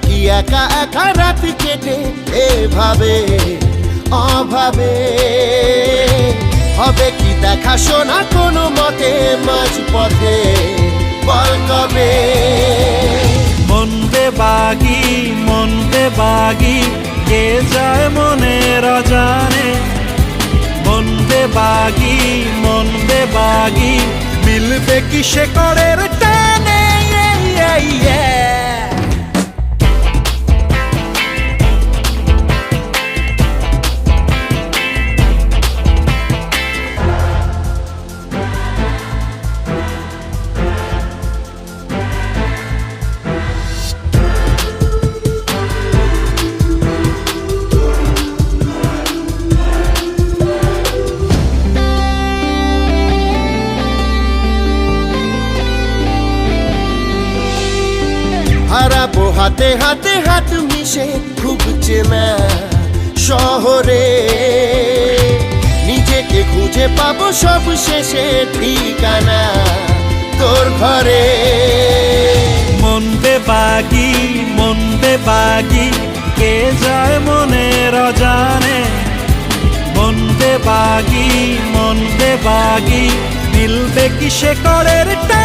কি একা একা রাত কেটে এভাবে অভাবে? হবে কি দেখা শোনা কোনো মতে মাঝ পথে, বল কবে? মন বেবাগি কে যায় মনের অজানে। মন বেবাগি মিলবে কি সে করের টানে। হারাবো হাতে হাতে হাত মিশে খুব চেনা শহরে, নিজেকে খুঁজে পাবো সব শেষে ঠিকানা তোর ঘরে। মন বেবাগি কে যায় মনের অজানে। মন বেবাগি মিলবে কি সে করের টানে।